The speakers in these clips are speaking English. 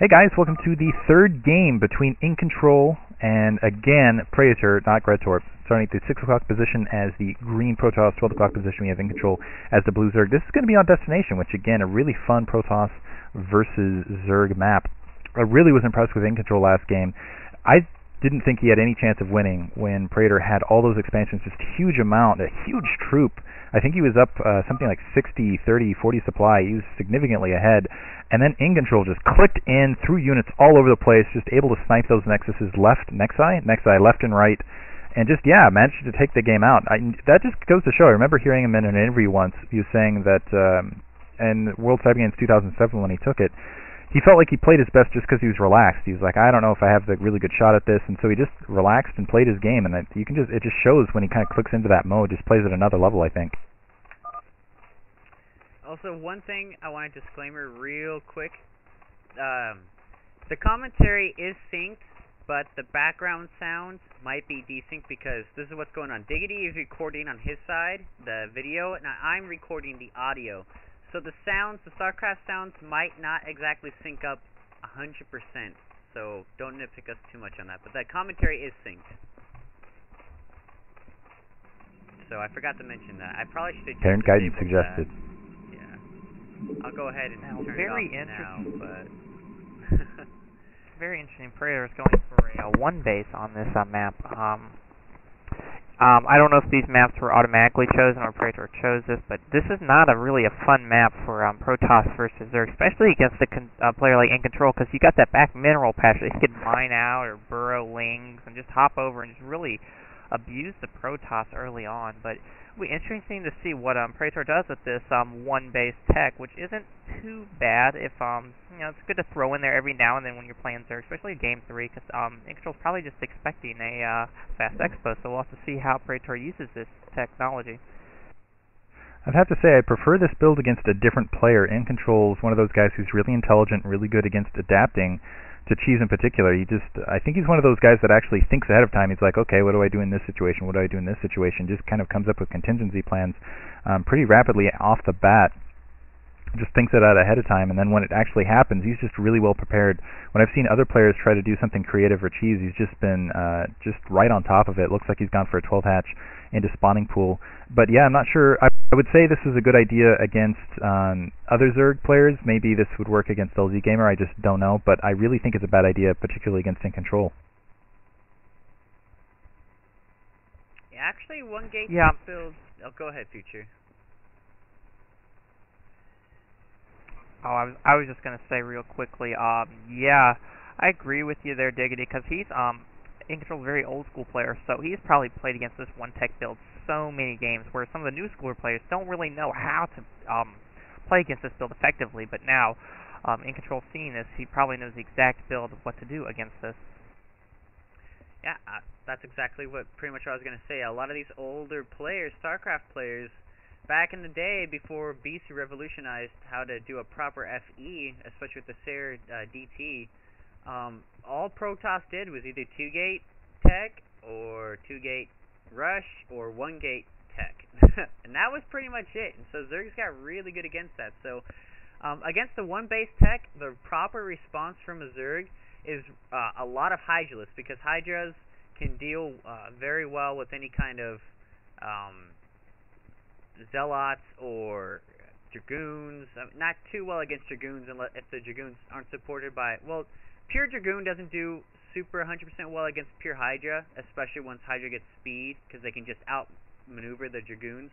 Hey guys, welcome to the third game between Incontrol and, again, Praetor, not Praetor. Starting at the 6 o'clock position as the green Protoss, 12 o'clock position we have Incontrol as the blue Zerg. This is going to be on Destination, which, again, a really fun Protoss versus Zerg map. I really was impressed with Incontrol last game. I didn't think he had any chance of winning when Praetor had all those expansions, just a huge amount, a huge troop. I think he was up something like 60, 30, 40 supply. He was significantly ahead. And then Incontrol just clicked in, threw units all over the place, just able to snipe those Nexuses left, Nexi left and right, and just, yeah, managed to take the game out. That just goes to show. I remember hearing him in an interview once. He was saying that in World Cyber Games 2007 when he took it, he felt like he played his best just because he was relaxed. He was like, I don't know if I have the really good shot at this, and so he just relaxed and played his game, and it just shows when he kind of clicks into that mode, just plays at another level, I think. Also, one thing I want to disclaimer real quick. The commentary is synced, but the background sound might be desynced because this is what's going on. Diggity is recording on his side, the video, and I'm recording the audio. So the sounds, the StarCraft sounds might not exactly sync up 100%, so don't nitpick us too much on that. But the commentary is synced. So I forgot to mention that. I probably should have just Parent guidance suggested. Yeah. I'll go ahead and turn it off now, but... Very interesting. Praetor is going for a one base on this map. I don't know if these maps were automatically chosen or Praetor chose this, but this is not really a fun map for Protoss versus Zerg, especially against a player like Incontrol, because you got that back mineral patch that he could mine out or burrow lings and just hop over and just really abuse the Protoss early on. But it'll be interesting to see what Praetor does with this one base tech, which isn't too bad. If it's good to throw in there every now and then when you're playing Zerg, especially Game 3, because Incontrol's probably just expecting a fast expo, so we'll have to see how Praetor uses this technology. I'd have to say I prefer this build against a different player. Incontrol's one of those guys who's really intelligent, really good against adapting to cheese in particular. I think he's one of those guys that actually thinks ahead of time. He's like, okay, what do I do in this situation? What do I do in this situation? Just kind of comes up with contingency plans pretty rapidly off the bat. Just thinks it out ahead of time, and then when it actually happens, he's just really well prepared. When I've seen other players try to do something creative or cheese, he's just been just right on top of it. Looks like he's gone for a 12 hatch into spawning pool. But yeah, I'm not sure. I would say this is a good idea against other Zerg players. Maybe this would work against LZ Gamer. I just don't know. But I really think it's a bad idea, particularly against Incontrol. Yeah, actually, one gate build. Oh, go ahead, Future. Oh, I was just going to say real quickly, yeah, I agree with you there, Diggity, because he's Incontrol's a very old school player, so he's probably played against this one tech build so many games, where some of the new schooler players don't really know how to play against this build effectively, but now Incontrol seeing this, he probably knows the exact build of what to do against this. Yeah, that's exactly pretty much what I was going to say. A lot of these older players, StarCraft players, back in the day, before BC revolutionized how to do a proper FE, especially with the SARE DT, all Protoss did was either 2-gate tech, or 2-gate rush, or 1-gate tech. And that was pretty much it. And so Zergs got really good against that. So against the one-base tech, the proper response from a Zerg is a lot of Hydralists, because Hydras can deal very well with any kind of Zealots or Dragoons. Not too well against Dragoons if the Dragoons aren't supported by... Well, pure Dragoon doesn't do super 100% well against pure Hydra, especially once Hydra gets speed, because they can just outmaneuver the Dragoons.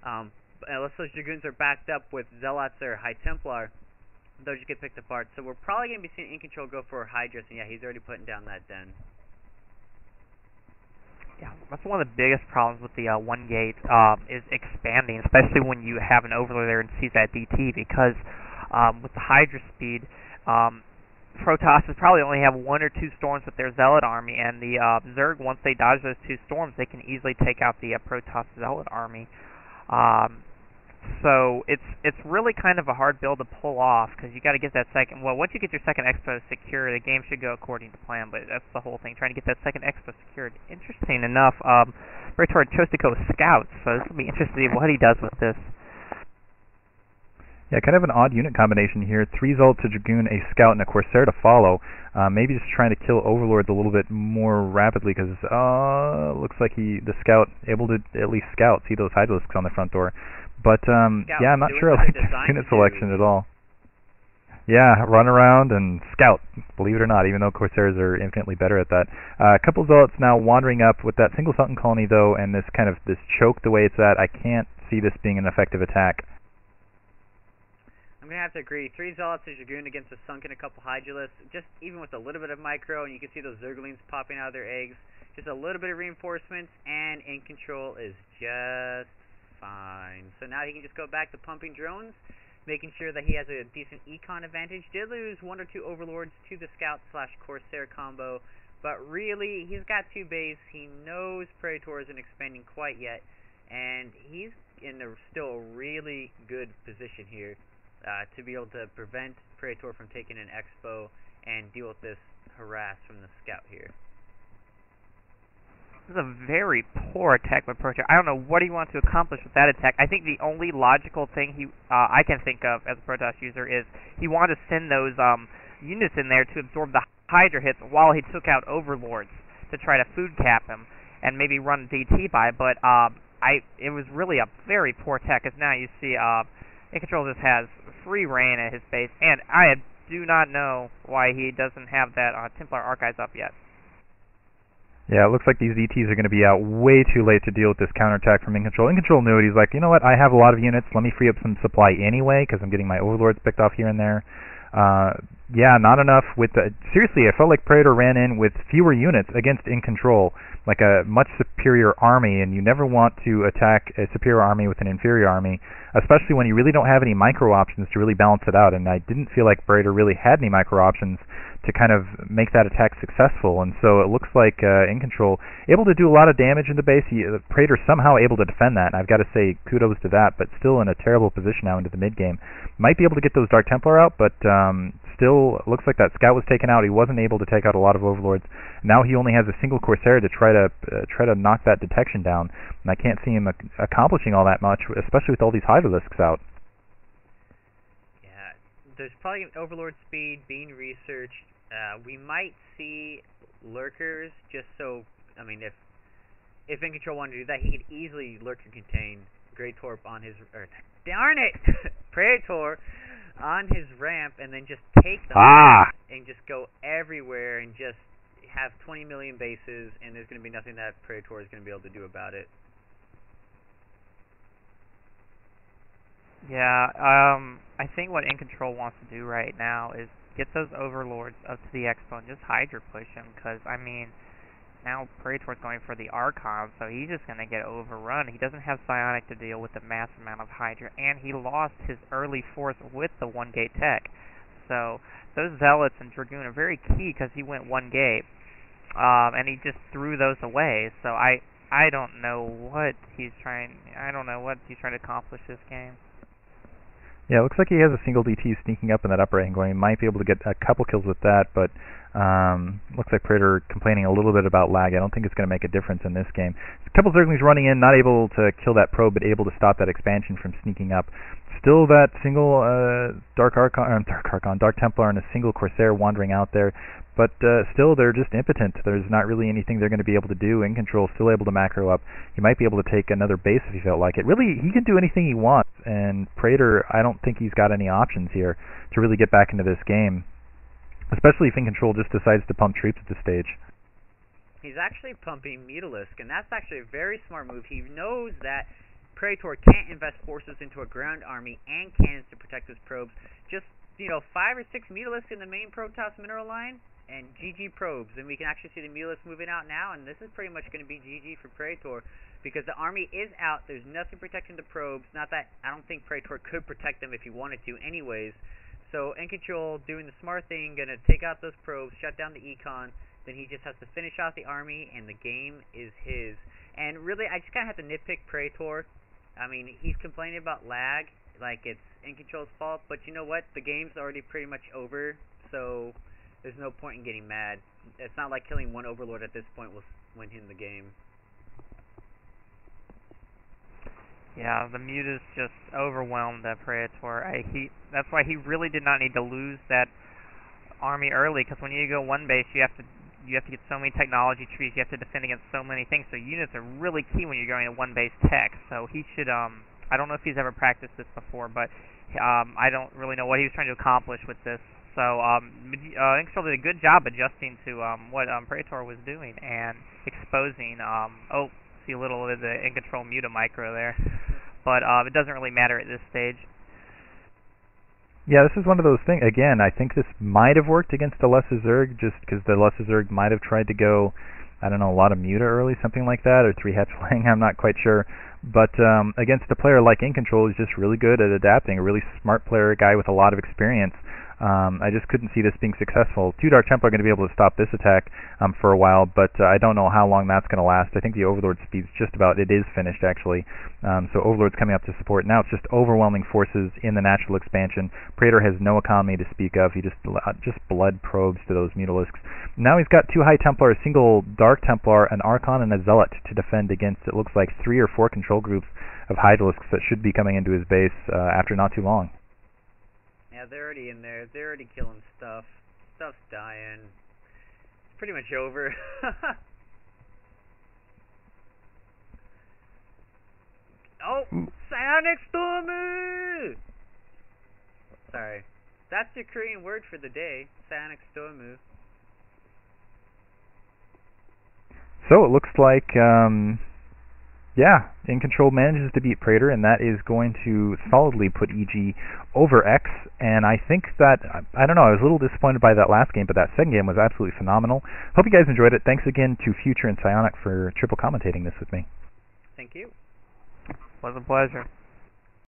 Unless those Dragoons are backed up with Zealots or High Templar, they'll just get picked apart. So we're probably going to be seeing Incontrol go for Hydras, and yeah, he's already putting down that den. Yeah, that's one of the biggest problems with the one gate is expanding, especially when you have an overlord there and sees that DT, because with the Hydra speed, Protoss would probably only have 1 or 2 storms with their Zealot army, and the Zerg, once they dodge those 2 storms, they can easily take out the Protoss Zealot army. So it's really kind of a hard build to pull off, because you got to get that second. Well, once you get your second expo secure, the game should go according to plan. But that's the whole thing, trying to get that second expo secured. Interesting enough, Praetor chose to go with scouts, so this will be interesting to see what he does with this. Yeah, kind of an odd unit combination here. 3 Zealots, a Dragoon, a Scout, and a Corsair to follow. Maybe just trying to kill Overlords a little bit more rapidly because looks like the Scout able to at least scout, see those Hydralisks on the front door. But yeah, I'm not sure I like this unit selection at all. Yeah, run around and scout, believe it or not, even though Corsairs are infinitely better at that. A couple Zealots now wandering up with that single Sultan colony though, and this choke the way it's at, I can't see this being an effective attack. I'm going to have to agree. 3 Zealots a Dragoon against a Sunken, a couple Hydralisks, just even with a little bit of micro, and you can see those Zerglings popping out of their eggs. Just a little bit of reinforcements, and Incontrol is just fine. So now he can just go back to pumping drones, making sure that he has a decent econ advantage. Did lose 1 or 2 Overlords to the Scout/Corsair combo, but really, he's got 2 base. He knows Praetor isn't expanding quite yet, and he's in still a really good position here. To be able to prevent Praetor from taking an expo and deal with this harass from the Scout here. This is a very poor attack by Praetor. I don't know what he wants to accomplish with that attack. I think the only logical thing I can think of as a Protoss user is he wanted to send those units in there to absorb the Hydra hits while he took out Overlords to try to food cap him and maybe run DT by, but it was really a very poor attack, because now you see Incontrol just has free reign at his base, and I do not know why he doesn't have that Templar Archives up yet. Yeah, it looks like these DTs are going to be out way too late to deal with this counterattack from Incontrol. Incontrol knew it. He's like, you know what, I have a lot of units. Let me free up some supply anyway, because I'm getting my Overlords picked off here and there. Yeah, not enough with the... Seriously, I felt like Praetor ran in with fewer units against Incontrol, like a much superior army, and you never want to attack a superior army with an inferior army, especially when you really don't have any micro options to really balance it out, and I didn't feel like Praetor really had any micro options to kind of make that attack successful, and so it looks like Incontrol able to do a lot of damage in the base. Praetor somehow able to defend that, and I've got to say kudos to that, but still in a terrible position now into the mid-game. Might be able to get those Dark Templar out, but still looks like that Scout was taken out. He wasn't able to take out a lot of Overlords. Now he only has a single Corsair to try to knock that detection down, and I can't see him accomplishing all that much, especially with all these Hydralisks out. Yeah, there's probably Overlord speed being researched. We might see Lurkers, just so, I mean, if Incontrol wanted to do that, he could easily Lurker contain Praetor on his, darn it, Praetor on his ramp, and then just take them and just go everywhere and just have 20 million bases, and there's going to be nothing that Praetor is going to be able to do about it. Yeah, I think what Incontrol wants to do right now is get those Overlords up to the Expo and just Hydra push him, because, I mean, now Praetor's going for the Archon, so he's just going to get overrun. He doesn't have Psionic to deal with the mass amount of Hydra, and he lost his early force with the 1-gate tech. So those Zealots and Dragoon are very key, because he went 1-gate, and he just threw those away. So I don't know what he's trying. I don't know what he's trying to accomplish this game. Yeah, it looks like he has a single DT sneaking up in that upper angle. He might be able to get a couple kills with that, but looks like Praetor complaining a little bit about lag. I don't think it's going to make a difference in this game. A couple Zerglings running in, not able to kill that probe, but able to stop that expansion from sneaking up. Still that single Dark Templar and a single Corsair wandering out there, but still they're just impotent. There's not really anything they're going to be able to do. Incontrol still able to macro up. He might be able to take another base if he felt like it. Really, he can do anything he wants, and Praetor, I don't think he's got any options here to really get back into this game, especially if Incontrol just decides to pump troops at this stage. He's actually pumping Mutalisk, and that's actually a very smart move. He knows that Praetor can't invest forces into a ground army and cannons to protect his probes. Just, 5 or 6 Mutalisks in the main Protoss mineral line, and GG probes. And we can actually see the Mutalisks moving out now, and this is pretty much going to be GG for Praetor, because the army is out. There's nothing protecting the probes. Not that I don't think Praetor could protect them if he wanted to anyways. So Incontrol doing the smart thing, going to take out those probes, shut down the econ. Then he just has to finish off the army, and the game is his. And really, I just kind of have to nitpick Praetor. I mean, he's complaining about lag, like it's Incontrol's fault, but you know what? The game's already pretty much over, so there's no point in getting mad. It's not like killing one Overlord at this point will win him the game. Yeah, the Mutas just overwhelmed that Praetor. That's why he really did not need to lose that army early, because when you go one base, you have to get so many technology trees, you have to defend against so many things, so units are really key when you're going to one base tech. So he should, I don't know if he's ever practiced this before, but I don't really know what he was trying to accomplish with this. So Incontrol did a good job adjusting to what Praetor was doing and exposing, see a little of the Incontrol Muta micro there, but it doesn't really matter at this stage. Yeah, this is one of those things. Again, I think this might have worked against the Lesser Zerg, just because the Lesser Zerg might have tried to go, I don't know, a lot of Muta early, something like that, or 3 Hatchling, I'm not quite sure. But against a player like Incontrol, he's just really good at adapting, a really smart player, a guy with a lot of experience. I just couldn't see this being successful. 2 Dark Templar are going to be able to stop this attack for a while, but I don't know how long that's going to last. I think the Overlord speed's just about, it is finished actually. So Overlord's coming up to support. Now it's just overwhelming forces in the natural expansion. Praetor has no economy to speak of. He just blood probes to those Mutalisks. Now he's got 2 High Templar, a single Dark Templar, an Archon, and a Zealot to defend against, it looks like, 3 or 4 control groups of Hydralisks that should be coming into his base after not too long. Yeah, they're already in there. They're already killing stuff. Stuff's dying. It's pretty much over. Oh, Psionic Stormu! Sorry. That's your Korean word for the day. Psionic Stormu. So it looks like, yeah, Incontrol manages to beat Praetor, and that is going to solidly put EG over X. And I think that, I don't know, I was a little disappointed by that last game, but that second game was absolutely phenomenal. Hope you guys enjoyed it. Thanks again to Future and Psionic for triple commentating this with me. Thank you. Was a pleasure.